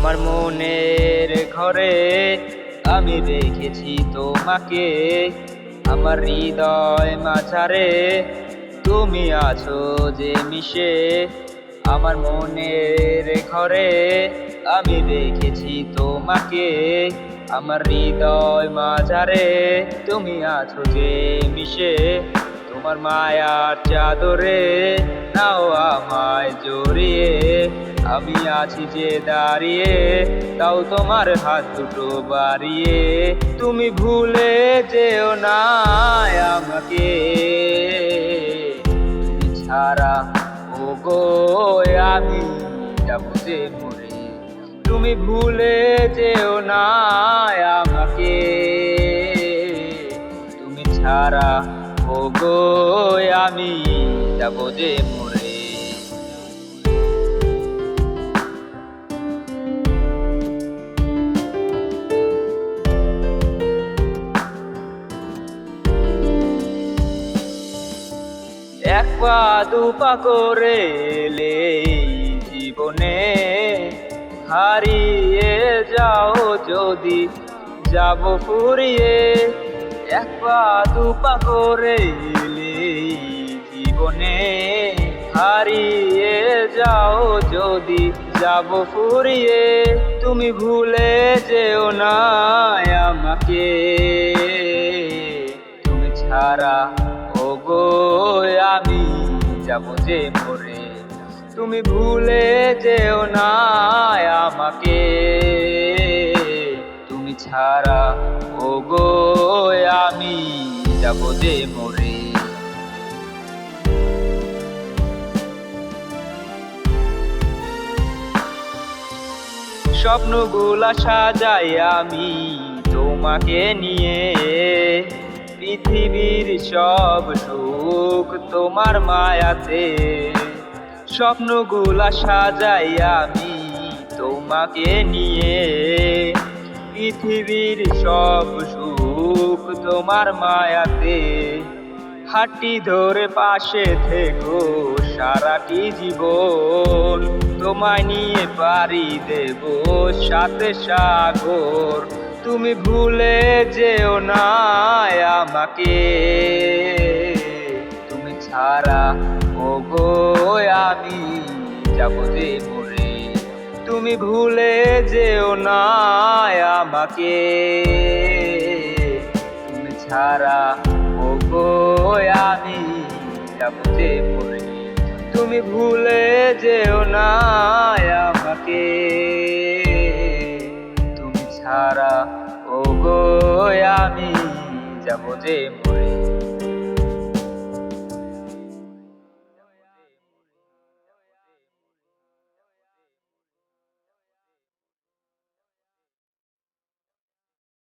আমার মনের ঘরে আমি রেখেছি তোমাকে, আমার হৃদয় মাঝারে তুমি আছো যে মিশে। আমার মনের ঘরে আমি রেখেছি তোমাকে, আমার হৃদয় মাঝারে তুমি আছো যে মিশে। তোমার মায়ার চাদরে নাও আমায় জড়িয়ে, আমি আছি যে দাঁড়িয়ে, তাও তোমার হাত দুটো বাড়িয়ে। তুমি ভুলে যেও না আমাকে, তুমি ছাড়া ওগো আমি যাবো যে মরে। তুমি ভুলে যেও না আমাকে, তুমি ছাড়া ওগো আমি যাবো যে মরে। এক পা দুপা করে এলে জীবনে, হারিয়ে যাও যদি যাব ফুরিয়ে। এক পা দুপা করে এলে জীবনে, হারিয়ে যাও যদি যাব ফুরিয়ে। তুমি ভুলে যেও না আমাকে, তুমি ছাড়া ওগো আমি যাবো যে মরে। তুমি ভুলে যেও না আমাকে, তুমি ছাড়া ওগো আমি যাবো যে মরে। স্বপ্নগুলা সাজাই আমি তোমাকে নিয়ে, পৃথিবীর সব সুখ তোমার মায়াতে। স্বপ্নগুলা সাজাই আমি তোমাকে নিয়ে, পৃথিবীর সব সুখ তোমার মায়াতে। হাতটি ধরে পাশে থেকো সারাটি জীবন, তোমায় নিয়ে পাড়ি দেব সাথে সাগর। তুমি ভুলে যেও না আমাকে, তুমি ছাড়া ওগো আমি যাবো যে মরে। তুমি ভুলে যেও না আমাকে, তুমি ছাড়া ওগো আমি যাবো যে মরে। তুমি ভুলে যেও না আমাকে, তুমি ছাড়া ওগো আমি যাবো যে মরে।